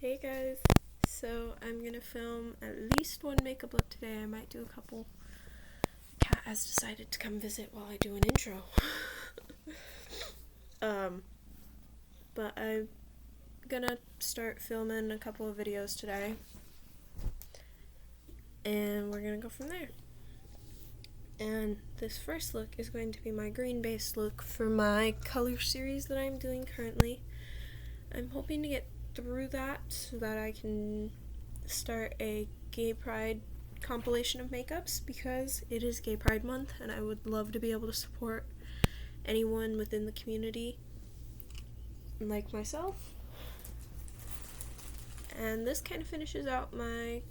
Hey guys, so I'm gonna film at least one makeup look today. I might do a couple. Kat has decided to come visit while I do an intro. But I'm gonna start filming a couple of videos today, and we're gonna go from there. And this first look is going to be my green base look for my color series that I'm doing currently. I'm hoping to get through that so that I can start a gay pride compilation of makeups, because it is gay pride month and I would love to be able to support anyone within the community like myself. And this kind of finishes out my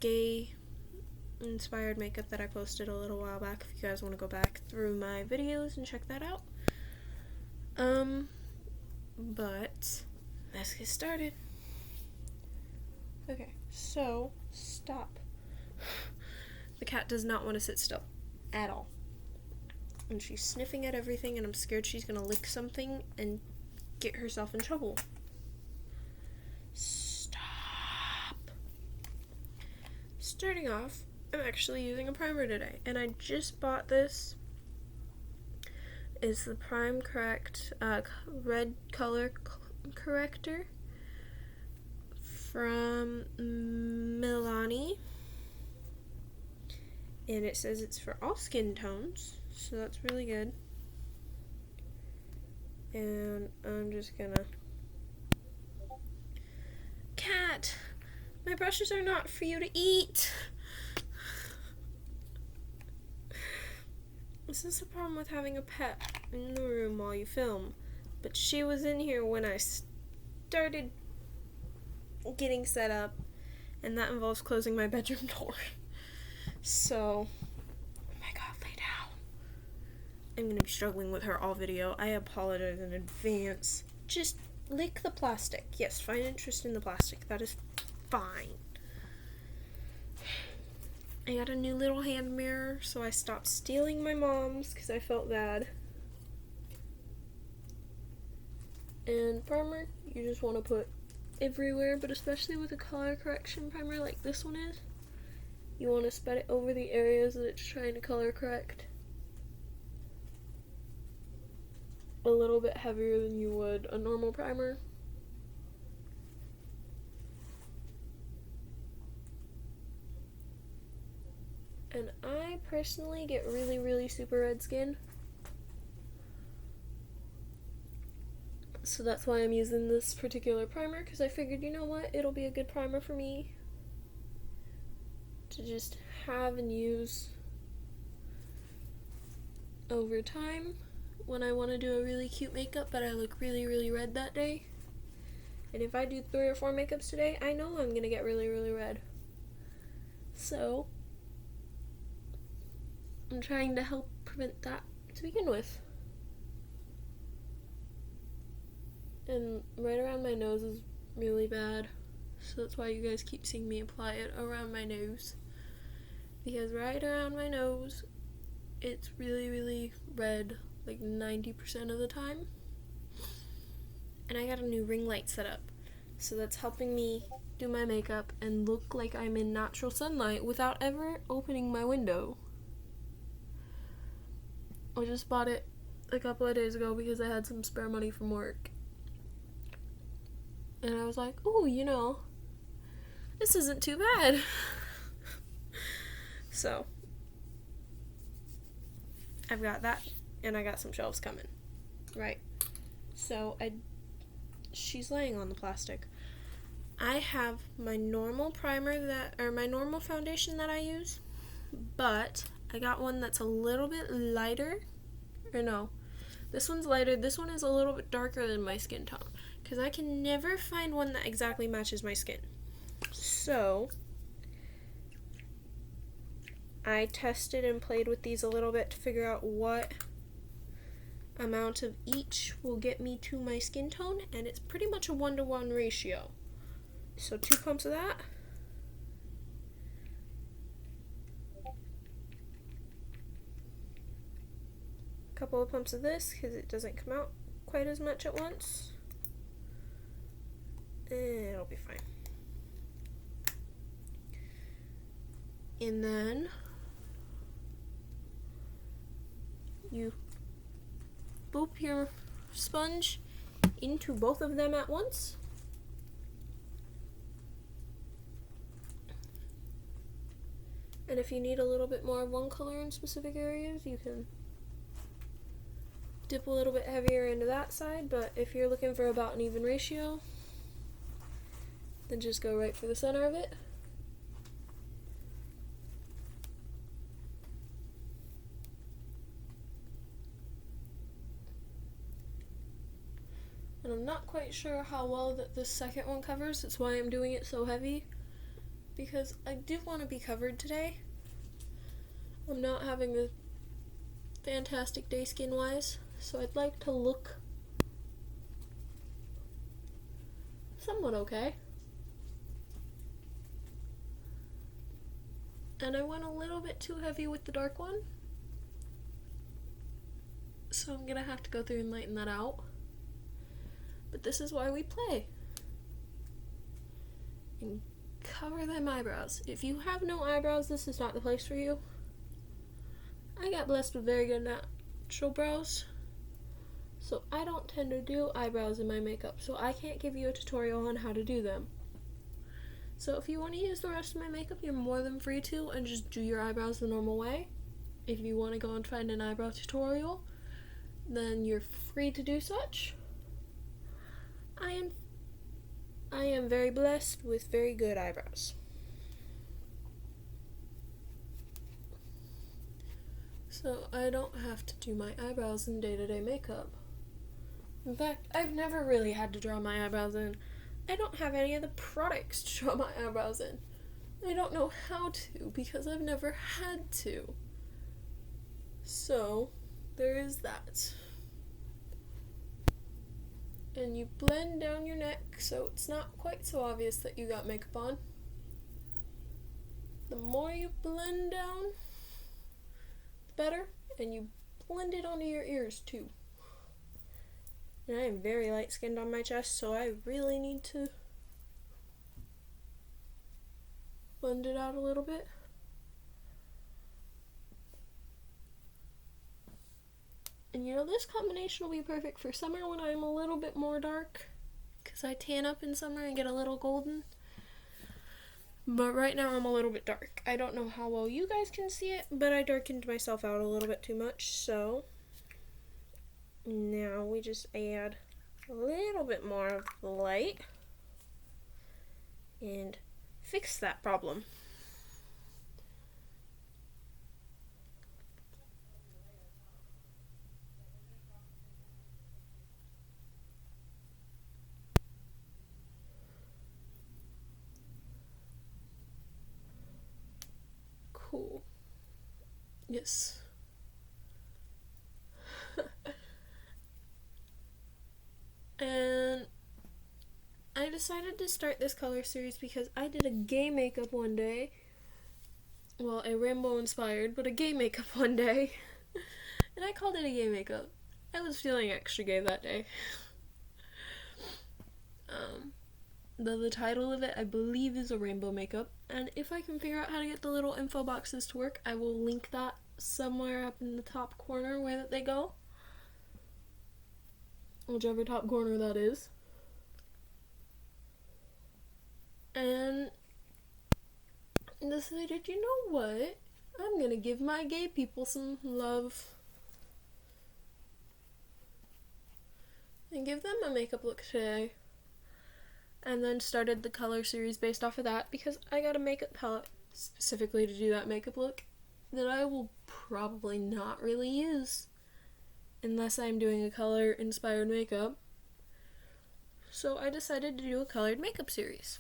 gay inspired makeup that I posted a little while back, if you guys want to go back through my videos and check that out. But let's get started. Okay, so stop. The cat does not want to sit still at all, and she's sniffing at everything, and I'm scared she's gonna lick something and get herself in trouble. Stop. Starting off, I'm actually using a primer today, and I just bought this. It's the Prime Correct red color corrector from Milani, and it says it's for all skin tones, so that's really good. And I'm just gonna... Cat, my brushes are not for you to eat. This is the problem with having a pet in the room while you film, but she was in here when I started getting set up, and that involves closing my bedroom door. So, oh my god, lay down. I'm gonna be struggling with her all video. I apologize in advance. Just lick the plastic. Yes, find interest in the plastic. That is fine. I got a new little hand mirror, so I stopped stealing my mom's because I felt bad. And primer, you just want to put everywhere, but especially with a color correction primer like this one is, you want to spread it over the areas that it's trying to color correct a little bit heavier than you would a normal primer. And I personally get really super red skin, so that's why I'm using this particular primer, because I figured, you know what, it'll be a good primer for me to just have and use over time when I want to do a really cute makeup but I look really red that day. And if I do 3 or 4 makeups today, I know I'm gonna get really red. So I'm trying to help prevent that to begin with. And right around my nose is really bad, so that's why you guys keep seeing me apply it around my nose, because right around my nose it's really red like 90% of the time. And I got a new ring light set up, so that's helping me do my makeup and look like I'm in natural sunlight without ever opening my window. I just bought it a couple of days ago because I had some spare money from work. And I was like, ooh, you know, this isn't too bad. So, I've got that, and I got some shelves coming. Right. So, she's laying on the plastic. I have my normal primer my normal foundation that I use, but I got one that's a little bit lighter. Or no, this one's lighter. This one is a little bit darker than my skin tone, because I can never find one that exactly matches my skin. So I tested and played with these a little bit to figure out what amount of each will get me to my skin tone, and it's pretty much a 1-to-1 ratio. So 2 pumps of that. A couple of pumps of this, because it doesn't come out quite as much at once. And that'll be fine. And then you boop your sponge into both of them at once. And if you need a little bit more of one color in specific areas, you can dip a little bit heavier into that side, but if you're looking for about an even ratio, then just go right for the center of it. And I'm not quite sure how well that this second one covers. That's why I'm doing it so heavy, because I do want to be covered today. I'm not having a fantastic day skin-wise, so I'd like to look somewhat okay. And I went a little bit too heavy with the dark one, so I'm gonna have to go through and lighten that out. But this is why we play. And cover them eyebrows. If you have no eyebrows, this is not the place for you. I got blessed with very good natural brows, so I don't tend to do eyebrows in my makeup, so I can't give you a tutorial on how to do them. So if you want to use the rest of my makeup, you're more than free to, and just do your eyebrows the normal way. If you want to go and find an eyebrow tutorial, then you're free to do such. I am very blessed with very good eyebrows. So I don't have to do my eyebrows in day-to-day makeup. In fact, I've never really had to draw my eyebrows in. I don't have any of the products to draw my eyebrows in. I don't know how to because I've never had to. So, there is that. And you blend down your neck so it's not quite so obvious that you got makeup on. The more you blend down, the better. And you blend it onto your ears too. And I am very light skinned on my chest, so I really need to blend it out a little bit. And you know, this combination will be perfect for summer when I'm a little bit more dark, because I tan up in summer and get a little golden. But right now I'm a little bit dark. I don't know how well you guys can see it, but I darkened myself out a little bit too much, so now we just add a little bit more of the light and fix that problem. Cool. Yes. And I decided to start this color series because I did a gay makeup one day. Well, a rainbow inspired, but a gay makeup one day. And I called it a gay makeup. I was feeling extra gay that day. The title of it, I believe, is a rainbow makeup. And if I can figure out how to get the little info boxes to work, I will link that somewhere up in the top corner where they go. Whichever top corner that is. And decided, you know what? I'm gonna give my gay people some love. And give them a makeup look today. And then started the color series based off of that because I got a makeup palette specifically to do that makeup look that I will probably not really use unless I'm doing a color inspired makeup. So I decided to do a colored makeup series.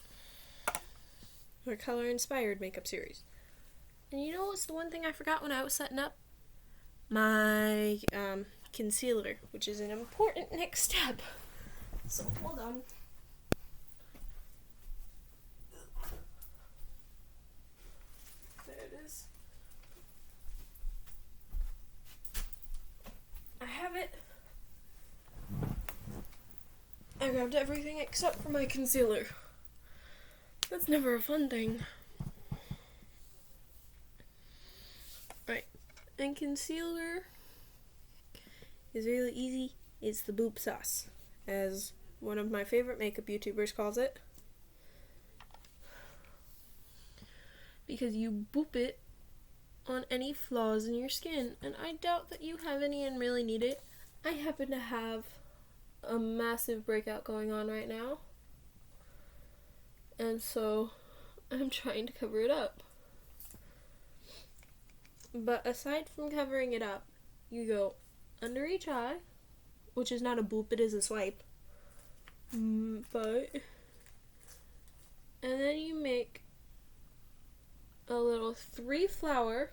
Or color inspired makeup series. And you know what's the one thing I forgot when I was setting up? My concealer, which is an important next step. So hold on. There it is. I have it. I grabbed everything except for my concealer. That's never a fun thing. Right. And concealer is really easy. It's the boop sauce, as one of my favorite makeup YouTubers calls it. Because you boop it on any flaws in your skin, and I doubt that you have any and really need it. I happen to have a massive breakout going on right now, and so I'm trying to cover it up. But aside from covering it up, you go under each eye, which is not a boop, it is a swipe. But, and then you make a little 3-flower.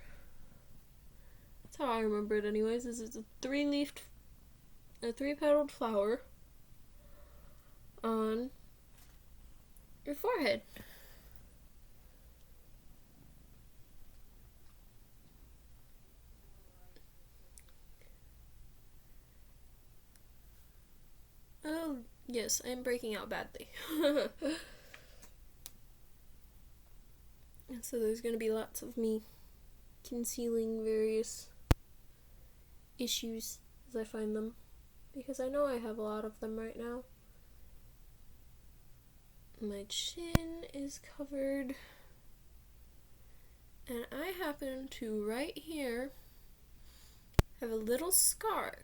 That's how I remember it anyways. This is a 3-petaled flower on your forehead. Oh, yes, I'm breaking out badly. And so there's going to be lots of me concealing various issues as I find them, because I know I have a lot of them right now. My chin is covered, and I happen to right here have a little scar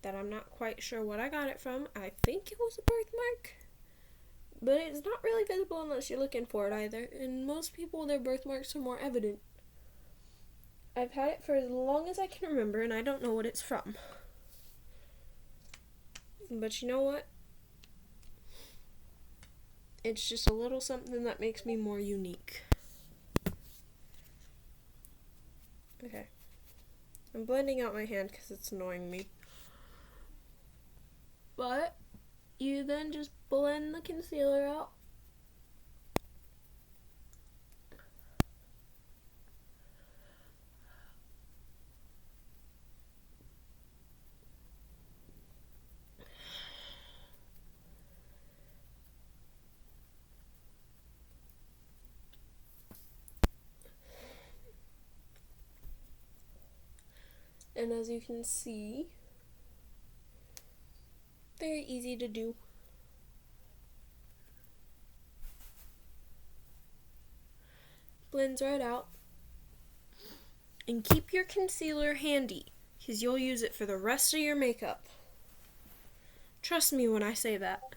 that I'm not quite sure what I got it from. I think it was a birthmark, but it's not really visible unless you're looking for it either, and most people, their birthmarks are more evident. I've had it for as long as I can remember, and I don't know what it's from. But you know what? It's just a little something that makes me more unique. Okay. I'm blending out my hand because it's annoying me. But you then just blend the concealer out. And as you can see, very easy to do. Blends right out. And keep your concealer handy, because you'll use it for the rest of your makeup. Trust me when I say that.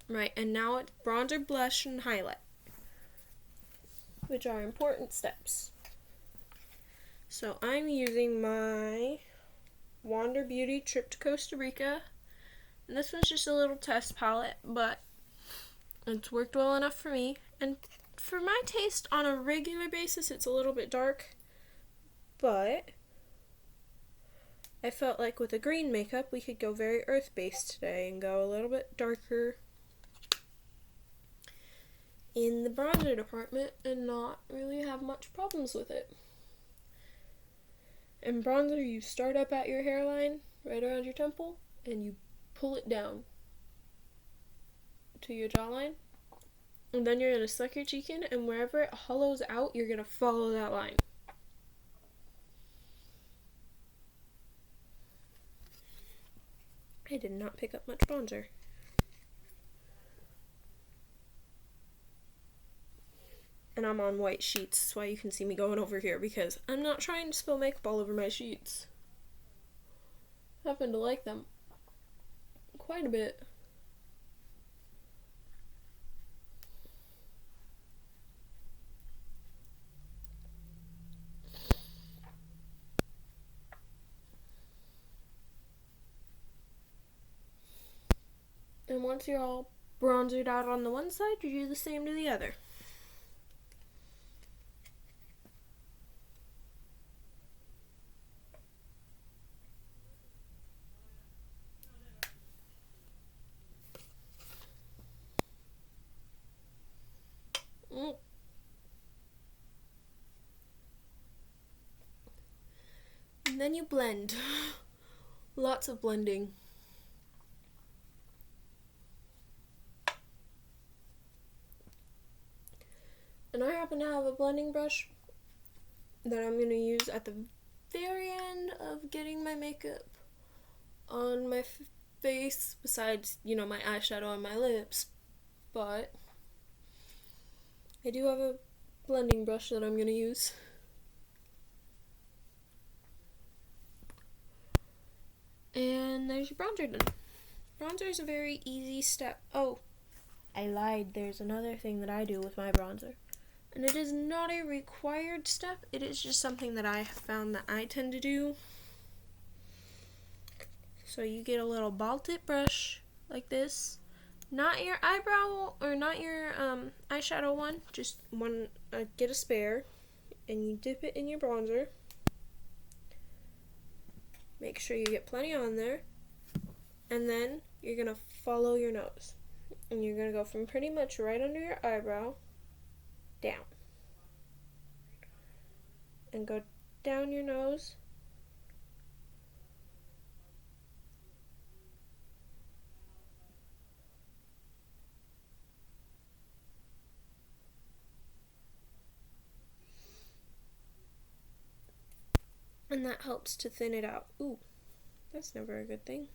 Right, and now it's bronzer, blush, and highlight, which are important steps. So I'm using my Wander Beauty Trip to Costa Rica. And this one's just a little test palette, but it's worked well enough for me. And for my taste, on a regular basis, it's a little bit dark. But I felt like with a green makeup, we could go very earth-based today and go a little bit darker in the bronzer department and not really have much problems with it. In bronzer, you start up at your hairline, right around your temple, and you pull it down to your jawline. And then you're going to suck your cheek in, and wherever it hollows out, you're going to follow that line. I did not pick up much bronzer. And I'm on white sheets, that's why you can see me going over here, because I'm not trying to spill makeup all over my sheets. I happen to like them quite a bit. And once you're all bronzered out on the one side, you do the same to the other. And then you blend. Lots of blending. And I happen to have a blending brush that I'm going to use at the very end of getting my makeup on my face, besides, you know, my eyeshadow and my lips. But I do have a blending brush that I'm going to use. And there's your bronzer done. Bronzer is a very easy step. Oh, I lied. There's another thing that I do with my bronzer. And it is not a required step. It is just something that I have found that I tend to do. So you get a little ball tip brush like this. Not your eyebrow or not your eyeshadow one. Just one. Get a spare. And you dip it in your bronzer. Make sure you get plenty on there. And then you're going to follow your nose. And you're going to go from pretty much right under your eyebrow down. And go down your nose. And that helps to thin it out. Ooh, that's never a good thing.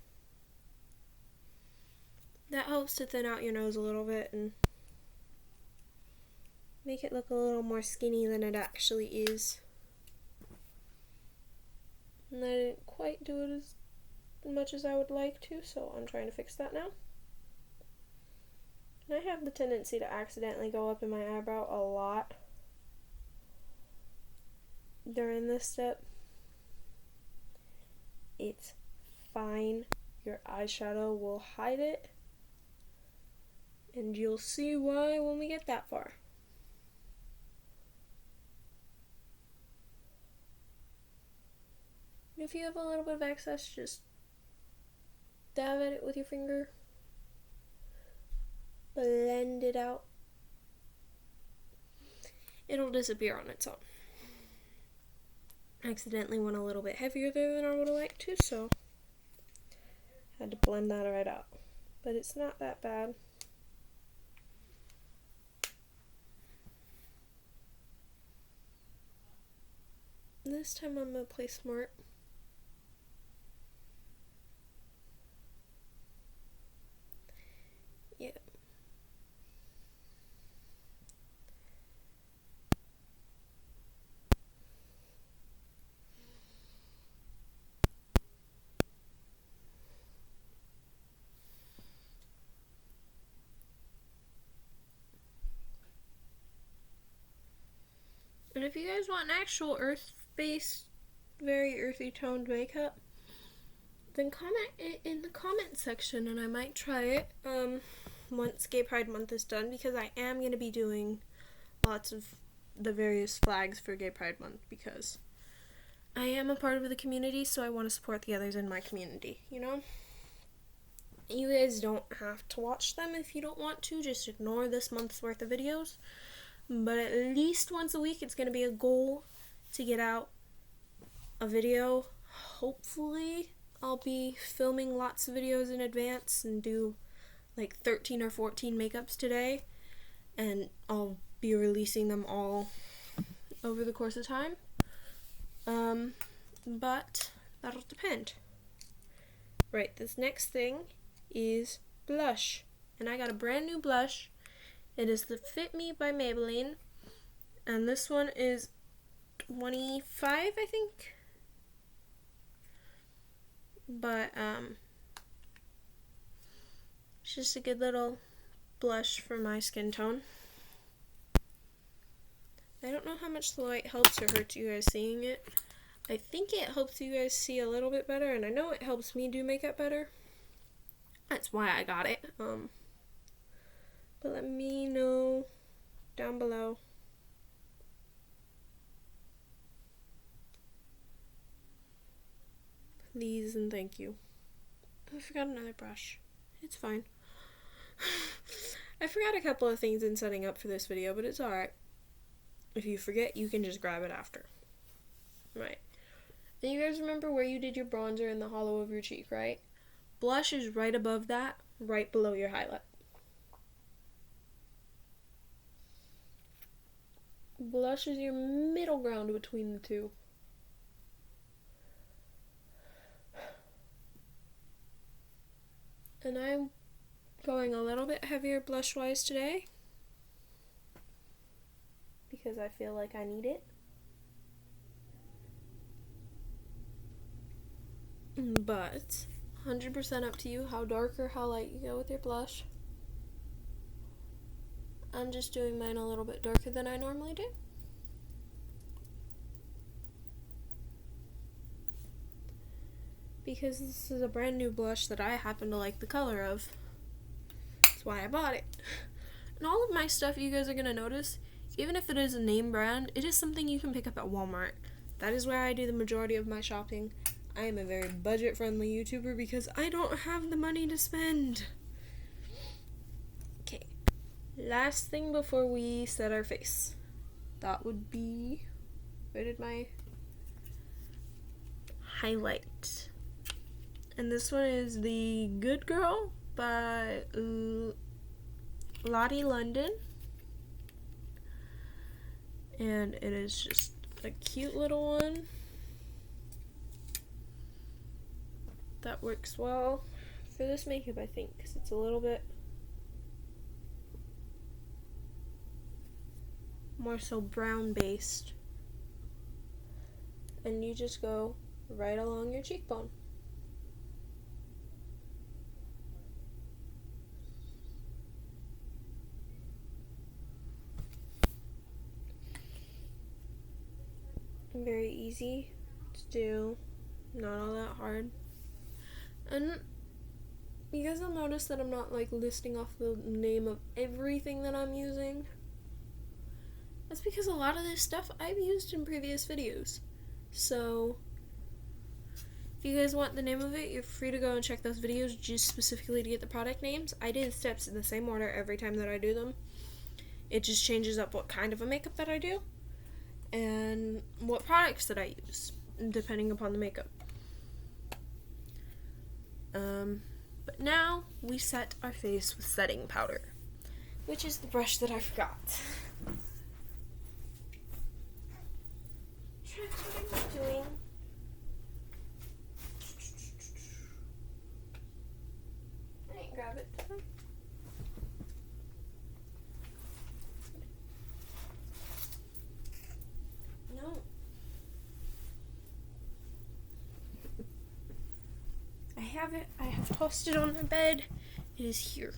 That helps to thin out your nose a little bit and make it look a little more skinny than it actually is. And I didn't quite do it as much as I would like to, so I'm trying to fix that now. And I have the tendency to accidentally go up in my eyebrow a lot during this step. It's fine. Your eyeshadow will hide it. And you'll see why when we get that far. If you have a little bit of excess, just dab at it with your finger. Blend it out. It'll disappear on its own. I accidentally went a little bit heavier there than I would have liked to, so I had to blend that right out. But it's not that bad. This time I'm going to play smart. Yeah. And if you guys want an actual earth-based, very earthy toned makeup, then comment it in the comment section and I might try it once Gay Pride Month is done, because I am going to be doing lots of the various flags for Gay Pride Month because I am a part of the community, so I want to support the others in my community, you know? You guys don't have to watch them if you don't want to, just ignore this month's worth of videos. But at least once a week, it's going to be a goal to get out a video. Hopefully, I'll be filming lots of videos in advance and do like 13 or 14 makeups today. And I'll be releasing them all over the course of time. But that'll depend. Right, this next thing is blush. And I got a brand new blush. It is the Fit Me by Maybelline, and this one is 25, I think. But it's just a good little blush for my skin tone. I don't know how much the light helps or hurts you guys seeing it. I think it helps you guys see a little bit better, and I know it helps me do makeup better. That's why I got it. But let me know down below. Please and thank you. I forgot another brush. It's fine. I forgot a couple of things in setting up for this video, but it's alright. If you forget, you can just grab it after. Right. Then you guys remember where you did your bronzer in the hollow of your cheek, right? Blush is right above that, right below your highlight. blush is your middle ground between the two. And I'm going a little bit heavier blush-wise today because I feel like I need it. But 100% up to you how dark or how light you go with your blush. I'm just doing mine a little bit darker than I normally do. Because this is a brand new blush that I happen to like the color of. That's why I bought it. And all of my stuff, you guys are going to notice, even if it is a name brand, it is something you can pick up at Walmart. That is where I do the majority of my shopping. I am a very budget-friendly YouTuber because I don't have the money to spend. Okay. Last thing before we set our face. That would be... Where did my... highlight? And this one is the Good Girl by Lottie London. And it is just a cute little one. That works well for this makeup, I think, because it's a little bit more so brown based. And you just go right along your cheekbone. Very easy to do, not all that hard. And you guys will notice that I'm not like listing off the name of everything that I'm using. That's because a lot of this stuff I've used in previous videos. So if you guys want the name of it, you're free to go and check those videos just specifically to get the product names. I did steps in the same order every time that I do them. It just changes up what kind of a makeup that I do and what products that I use, depending upon the makeup. But now we set our face with setting powder, which is the brush that I forgot. What am I doing? I didn't grab it. No. I have it. I have tossed it on my bed. It is here.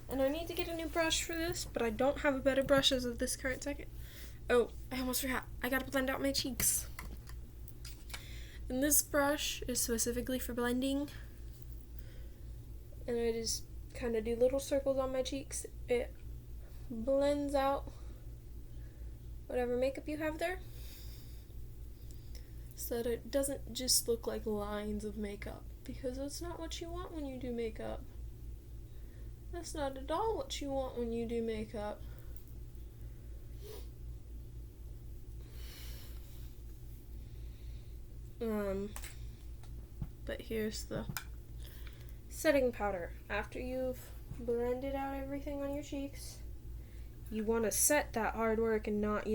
And I need to get a new brush for this, but I don't have a better brush as of this current second. Oh, I almost forgot. I gotta blend out my cheeks. And this brush is specifically for blending. And I just kind of do little circles on my cheeks. It blends out whatever makeup you have there, so that it doesn't just look like lines of makeup, because that's not what you want when you do makeup. That's not at all what you want when you do makeup. But here's the setting powder. After you've blended out everything on your cheeks, you want to set that hard work and not,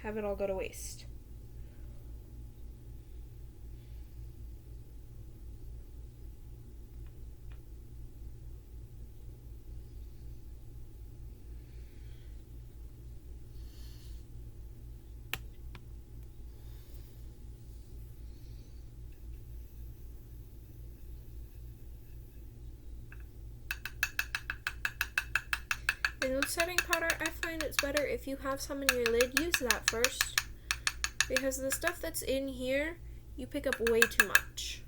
have it all go to waste. And with setting powder, I find it's better if you have some in your lid, use that first. Because the stuff that's in here, you pick up way too much.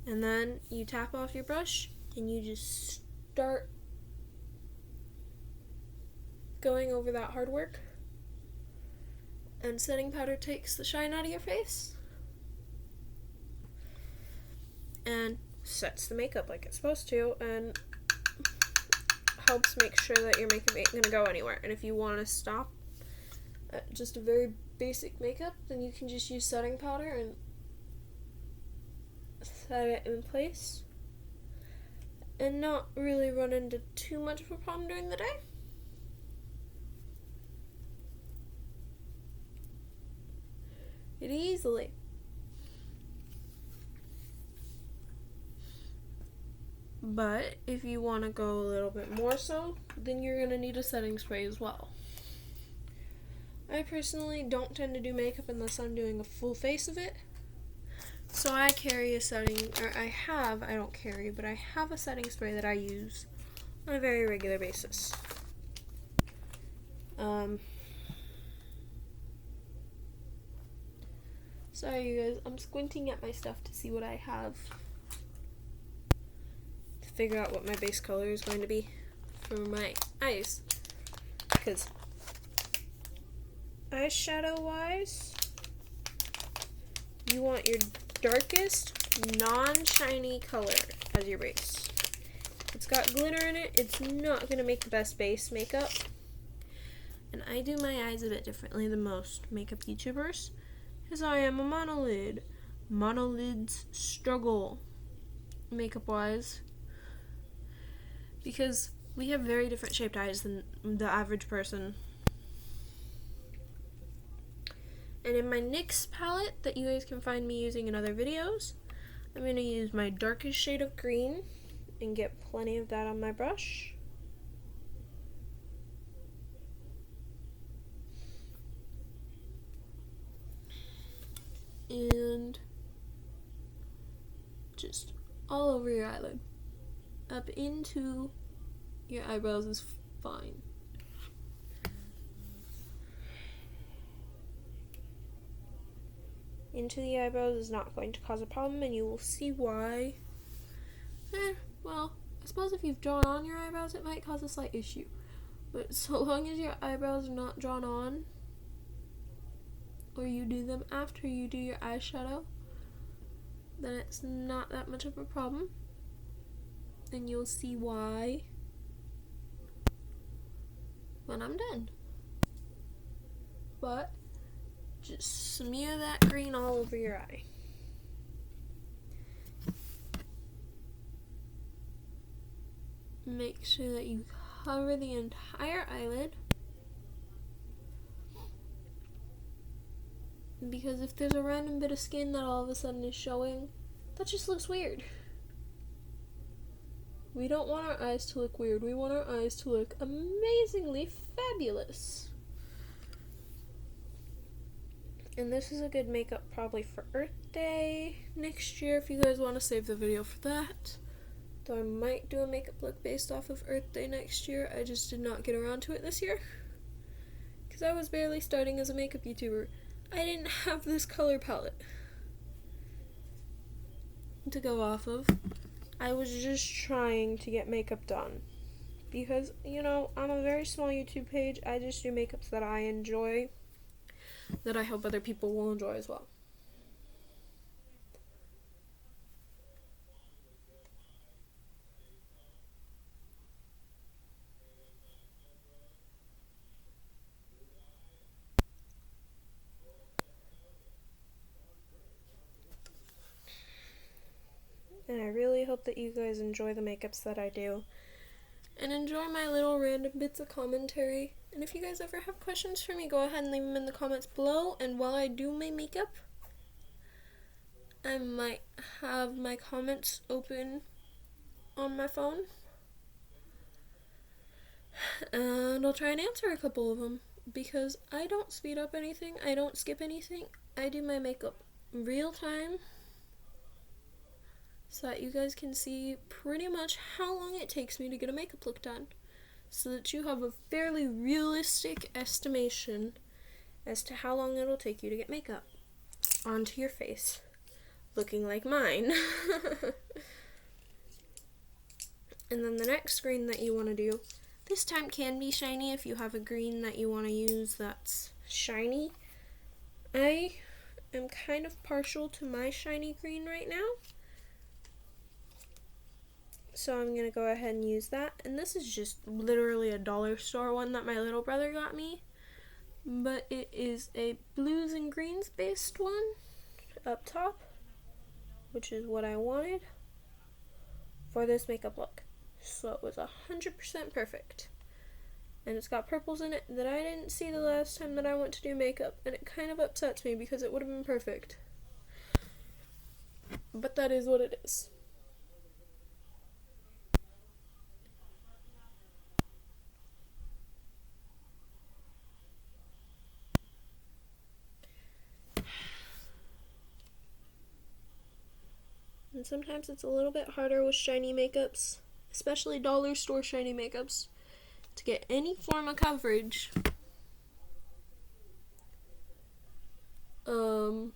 And then you tap off your brush, and you just start going over that hard work. And setting powder takes the shine out of your face. And sets the makeup like it's supposed to, and helps make sure that your makeup ain't gonna go anywhere. And if you want to stop at just a very basic makeup, then you can just use setting powder and set it in place and not really run into too much of a problem during the day. pretty easily. But if you want to go a little bit more so, then you're going to need a setting spray as well. I personally don't tend to do makeup unless I'm doing a full face of it. So I carry a setting, or I don't carry, but I have a setting spray that I use on a very regular basis. Sorry you guys, I'm squinting at my stuff to see what I have. To figure out what my base color is going to be for my eyes. Because eyeshadow wise, you want your darkest non-shiny color as your base. If it's got glitter in it, it's not going to make the best base makeup. And I do my eyes a bit differently than most makeup YouTubers, because I am a monolid. Monolids struggle makeup wise, because we have very different shaped eyes than the average person. And in my NYX palette that you guys can find me using in other videos, I'm going to use my darkest shade of green and get plenty of that on my brush. And just all over your eyelid. Up into your eyebrows is fine. Into the eyebrows is not going to cause a problem, and you will see why. Well, I suppose if you've drawn on your eyebrows, it might cause a slight issue. But so long as your eyebrows are not drawn on, or you do them after you do your eyeshadow, then it's not that much of a problem. And you'll see why when I'm done. But just smear that green all over your eye. Make sure that you cover the entire eyelid, because if there's a random bit of skin that all of a sudden is showing, that just looks weird. We don't want our eyes to look weird. We want our eyes to look amazingly fabulous. And this is a good makeup probably for Earth Day next year, if you guys want to save the video for that. Though I might do a makeup look based off of Earth Day next year. I just did not get around to it this year, because I was barely starting as a makeup YouTuber. I didn't have this color palette to go off of. I was just trying to get makeup done. Because, you know, I'm a very small YouTube page. I just do makeups that I enjoy, that I hope other people will enjoy as well. And I really hope that you guys enjoy the makeups that I do, and enjoy my little random bits of commentary. And if you guys ever have questions for me, go ahead and leave them in the comments below. And while I do my makeup, I might have my comments open on my phone, and I'll try and answer a couple of them, because I don't speed up anything, I don't skip anything. I do my makeup real time, so that you guys can see pretty much how long it takes me to get a makeup look done, so that you have a fairly realistic estimation as to how long it'll take you to get makeup onto your face looking like mine. And then the next green that you want to do, this time can be shiny if you have a green that you want to use that's shiny. I am kind of partial to my shiny green right now, so I'm going to go ahead and use that. And this is just literally a dollar store one that my little brother got me, but it is a blues and greens based one up top, which is what I wanted for this makeup look. So it was 100% perfect. And it's got purples in it that I didn't see the last time that I went to do makeup, and it kind of upsets me because it would have been perfect. But that is what it is. And sometimes it's a little bit harder with shiny makeups, especially dollar store shiny makeups, to get any form of coverage. I'm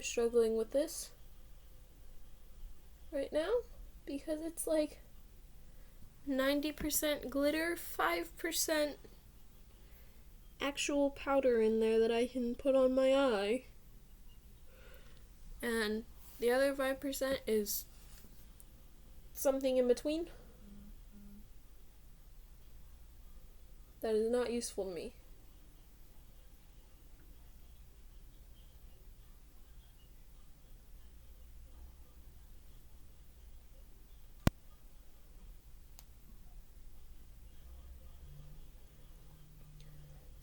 struggling with this right now because it's like 90% glitter, 5% actual powder in there that I can put on my eye. And the other 5% is something in between that is not useful to me.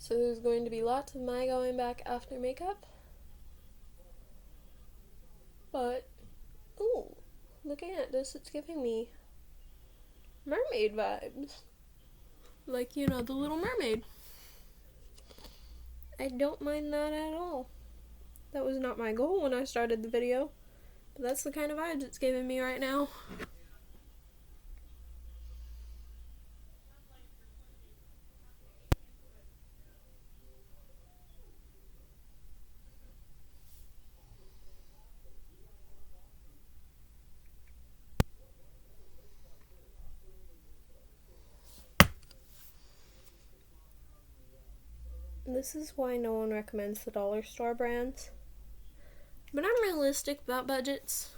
So there's going to be lots of my going back after makeup. But, ooh, looking at this, it's giving me mermaid vibes. Like, you know, the Little Mermaid. I don't mind that at all. That was not my goal when I started the video, but that's the kind of vibes it's giving me right now. This is why no one recommends the dollar store brands. But I'm realistic about budgets.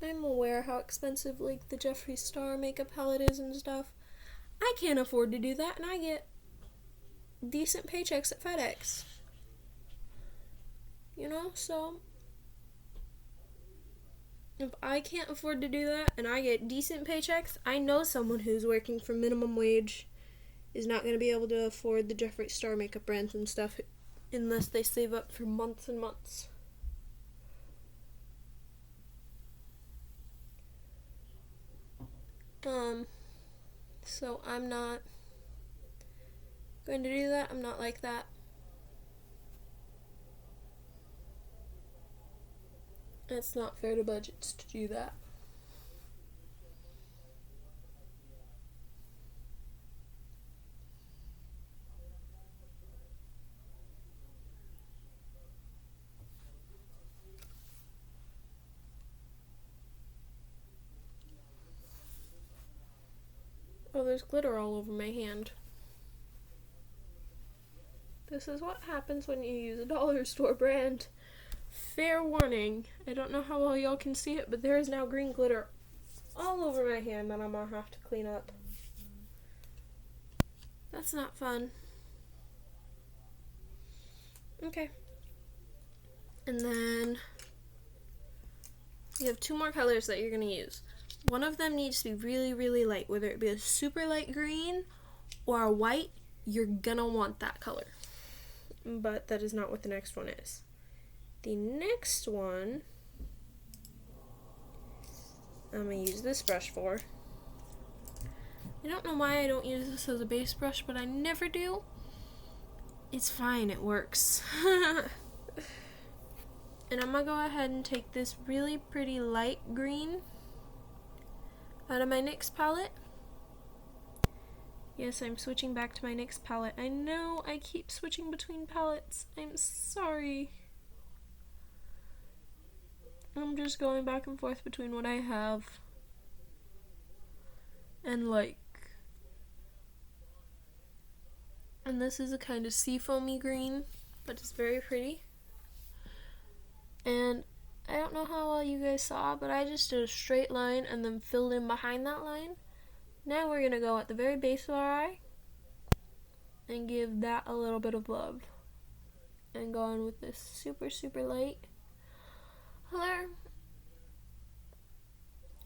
I'm aware how expensive like the Jeffree Star makeup palette is and stuff. I can't afford to do that, and I get decent paychecks at FedEx. You know, so if I can't afford to do that and I get decent paychecks, I know someone who's working for minimum wage is not going to be able to afford the Jeffree Star makeup brands and stuff unless they save up for months and months. So I'm not going to do that. I'm not like that. It's not fair to budgets to do that. Oh, there's glitter all over my hand. This is what happens when you use a dollar store brand. Fair warning. I don't know how well y'all can see it, but there is now green glitter all over my hand that I'm gonna have to clean up. That's not fun. Okay. And then you have two more colors that you're gonna use. One of them needs to be really, really light, whether it be a super light green or a white, you're gonna want that color. But that is not what the next one is. The next one, I'm gonna use this brush for. I don't know why I don't use this as a base brush, but I never do. It's fine, it works. And I'm gonna go ahead and take this really pretty light green out of my NYX palette. Yes, I'm switching back to my NYX palette. I know I keep switching between palettes. I'm sorry. I'm just going back and forth between what I have and like. And this is a kind of seafoamy green, but it's very pretty. And I don't know how well you guys saw, but I just did a straight line and then filled in behind that line. Now we're gonna go at the very base of our eye and give that a little bit of love. And go on with this super, super light color.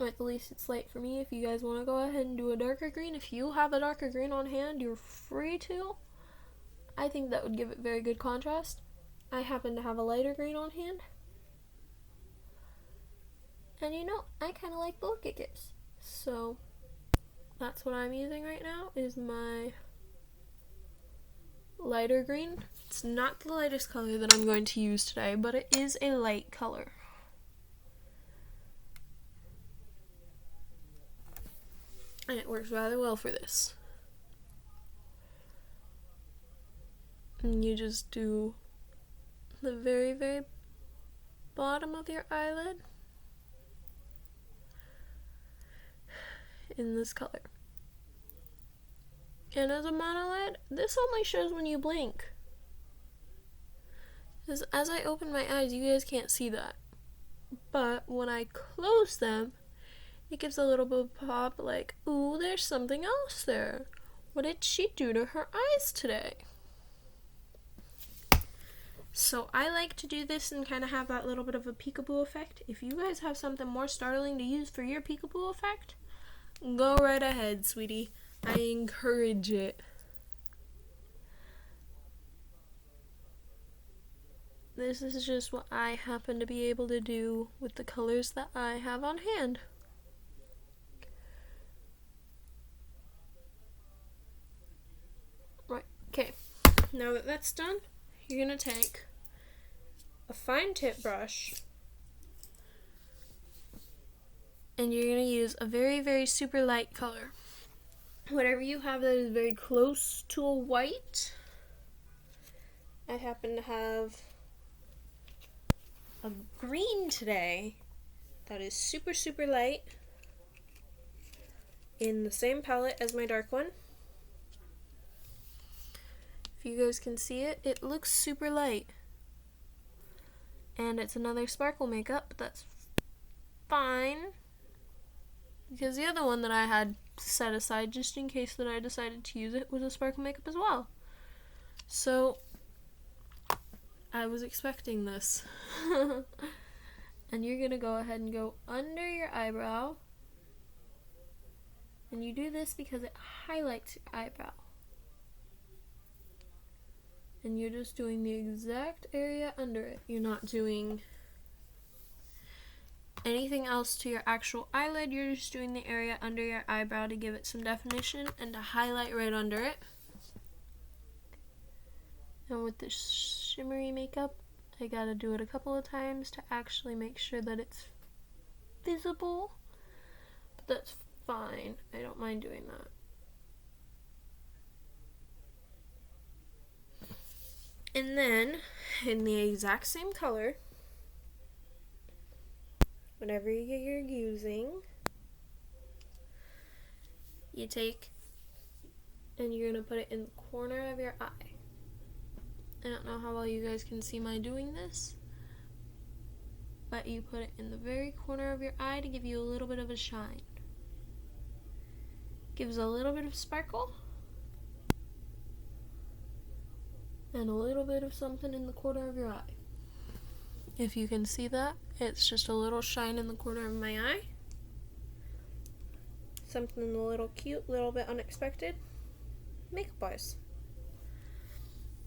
Or at least it's light for me. If you guys want to go ahead and do a darker green, if you have a darker green on hand, you're free to. I think that would give it very good contrast. I happen to have a lighter green on hand. And you know, I kind of like the look it gives. So that's what I'm using right now, is my lighter green. It's not the lightest color that I'm going to use today, but it is a light color. And it works rather well for this. And you just do the very, very bottom of your eyelid in this color. And as a monolid, this only shows when you blink. Because as I open my eyes, you guys can't see that. But when I close them, it gives a little bit of pop, like, ooh, there's something else there. What did she do to her eyes today? So I like to do this and kind of have that little bit of a peekaboo effect. If you guys have something more startling to use for your peekaboo effect, go right ahead, sweetie. I encourage it. This is just what I happen to be able to do with the colors that I have on hand. Right, okay. Now that that's done, you're going to take a fine tip brush and you're going to use a very, very super light color. Whatever you have that is very close to a white. I happen to have a green today that is super, super light in the same palette as my dark one. If you guys can see it, it looks super light. And it's another sparkle makeup, but that's fine. Because the other one that I had set aside just in case that I decided to use it was a sparkle makeup as well. So I was expecting this. And you're going to go ahead and go under your eyebrow. And you do this because it highlights your eyebrow. And you're just doing the exact area under it. You're not doing anything else to your actual eyelid. You're just doing the area under your eyebrow to give it some definition and to highlight right under it. And with this shimmery makeup, I gotta do it a couple of times to actually make sure that it's visible. But that's fine. I don't mind doing that. And then, in the exact same color, whatever you're using, you take and you're going to put it in the corner of your eye. I don't know how well you guys can see my doing this, but you put it in the very corner of your eye to give you a little bit of a shine. Gives a little bit of sparkle. And a little bit of something in the corner of your eye. If you can see that, it's just a little shine in the corner of my eye. Something a little cute, a little bit unexpected. Makeup wise.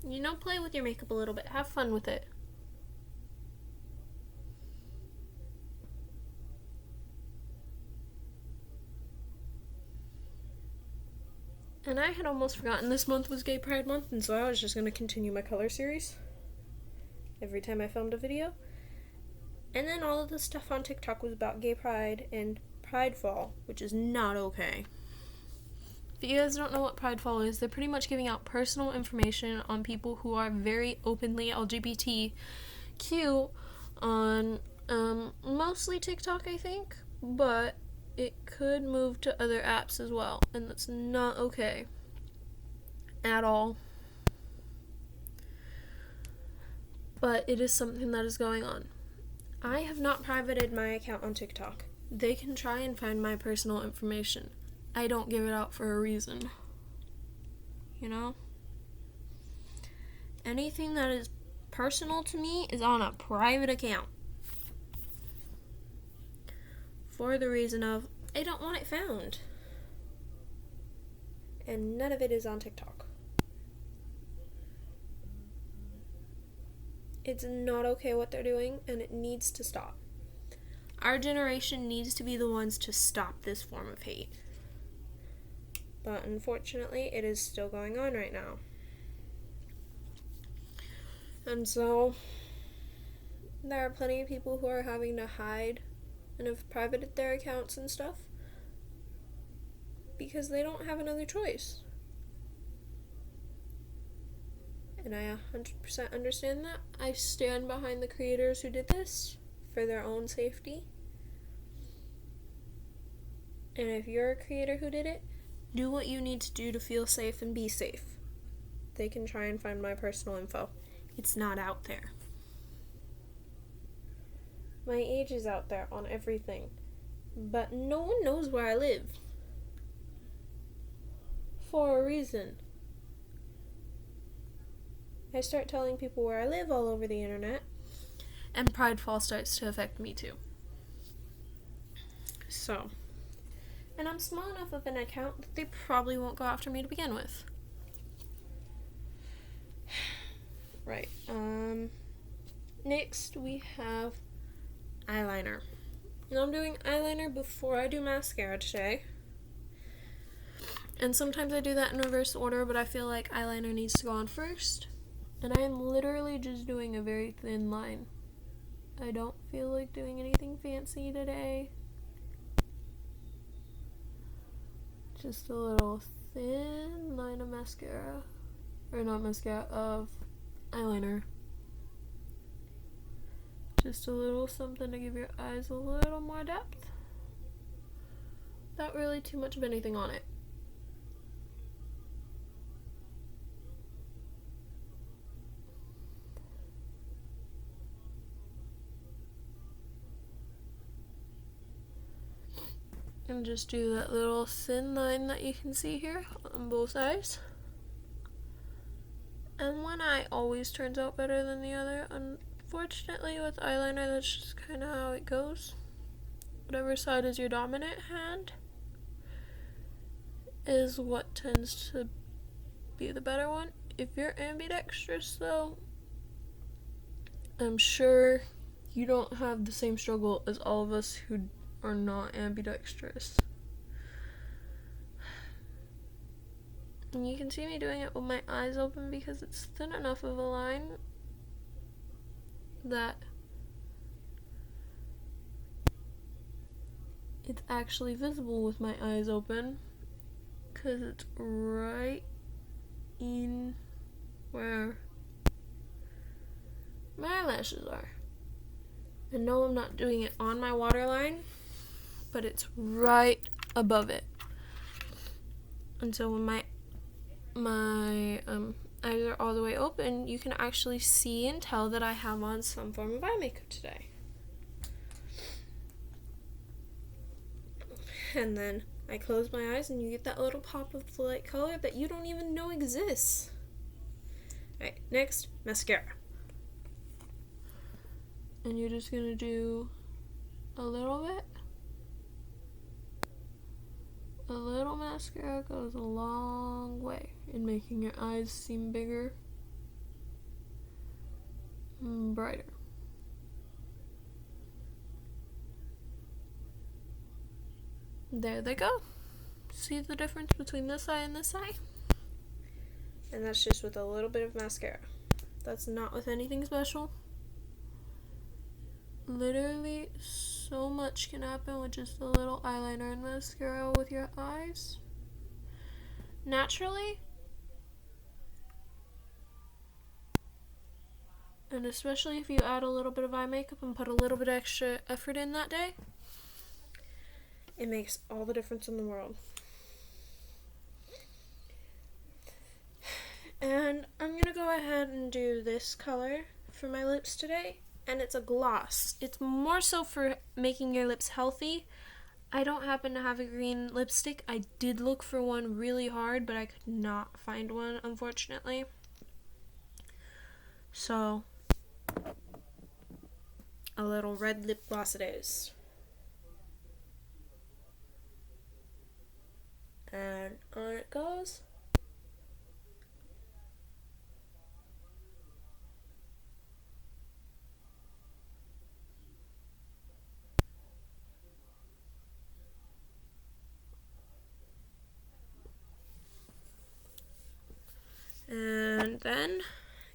You know, play with your makeup a little bit. Have fun with it. And I had almost forgotten this month was Gay Pride Month, and so I was just going to continue my color series every time I filmed a video. And then all of the stuff on TikTok was about Gay Pride and Pridefall, which is not okay. If you guys don't know what Pridefall is, they're pretty much giving out personal information on people who are very openly LGBTQ on mostly TikTok, I think, but it could move to other apps as well, and that's not okay at all. But it is something that is going on. I have not privated my account on TikTok. They can try and find my personal information. I don't give it out for a reason. You know? Anything that is personal to me is on a private account. for the reason of I don't want it found. And none of it is on TikTok. It's not okay what they're doing, and it needs to stop. Our generation needs to be the ones to stop this form of hate. But unfortunately, it is still going on right now. And so, there are plenty of people who are having to hide and have privated their accounts and stuff because they don't have another choice. And I 100% understand that. I stand behind the creators who did this for their own safety. And if you're a creator who did it, do what you need to do to feel safe and be safe. They can try and find my personal info. It's not out there. My age is out there on everything. But no one knows where I live. For a reason. I start telling people where I live all over the internet, and prideful starts to affect me too. So, and I'm small enough of an account that they probably won't go after me to begin with. Right. Next we have eyeliner. Now I'm doing eyeliner before I do mascara today. And sometimes I do that in reverse order, but I feel like eyeliner needs to go on first. And I am literally just doing a very thin line. I don't feel like doing anything fancy today. Just a little thin line of mascara. Or not mascara, of eyeliner. Just a little something to give your eyes a little more depth. Not really too much of anything on it. And just do that little thin line that you can see here on both eyes. And one eye always turns out better than the other. Unfortunately, with eyeliner, that's just kind of how it goes. Whatever side is your dominant hand is what tends to be the better one. If you're ambidextrous, though, I'm sure you don't have the same struggle as all of us who are not ambidextrous. And you can see me doing it with my eyes open because it's thin enough of a line that it's actually visible with my eyes open because it's right in where my eyelashes are. And no, I'm not doing it on my waterline, but it's right above it. And so when my eyes are all the way open, you can actually see and tell that I have on some form of eye makeup today. And then I close my eyes and you get that little pop of the light color that you don't even know exists. Alright, next, mascara. And you're just gonna do a little bit. A little mascara goes a long way in making your eyes seem bigger and brighter. There they go. See the difference between this eye and this eye? And that's just with a little bit of mascara. That's not with anything special. Literally, so much can happen with just a little eyeliner and mascara with your eyes. Naturally. And especially if you add a little bit of eye makeup and put a little bit extra effort in that day, it makes all the difference in the world. And I'm going to go ahead and do this color for my lips today. And it's a gloss. It's more so for making your lips healthy. I don't happen to have a green lipstick. I did look for one really hard, but I could not find one, unfortunately. So, a little red lip gloss it is.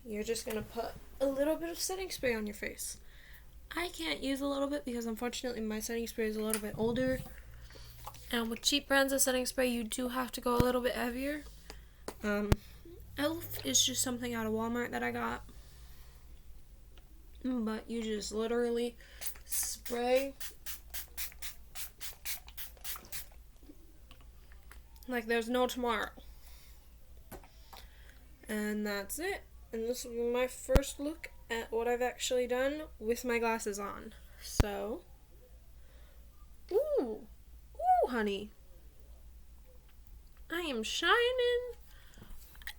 you're just going to put a little bit of setting spray on your face. I can't use a little bit because unfortunately my setting spray is a little bit older. And with cheap brands of setting spray, you do have to go a little bit heavier. Elf is just something out of Walmart that I got. But you just literally spray like there's no tomorrow. And that's it. And this will be my first look at what I've actually done with my glasses on. So, ooh, honey. I am shining.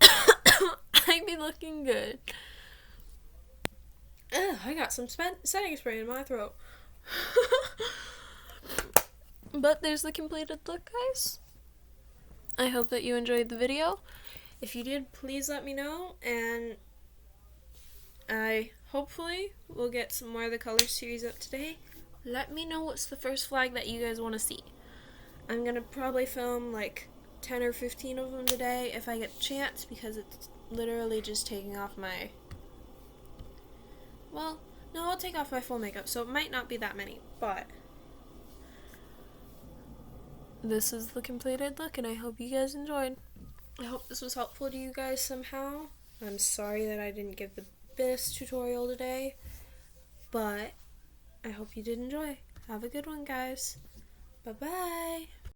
I be looking good. I got some setting spray in my throat. But there's the completed look, guys. I hope that you enjoyed the video. If you did, please let me know, and I hopefully will get some more of the color series up today. Let me know what's the first flag that you guys want to see. I'm going to probably film like 10 or 15 of them today if I get a chance, because it's literally just taking off my... Well, no, I'll take off my full makeup, so it might not be that many, but... This is the completed look, and I hope you guys enjoyed. I hope this was helpful to you guys somehow. I'm sorry that I didn't give the best tutorial today, but I hope you did enjoy. Have a good one, guys. Bye-bye.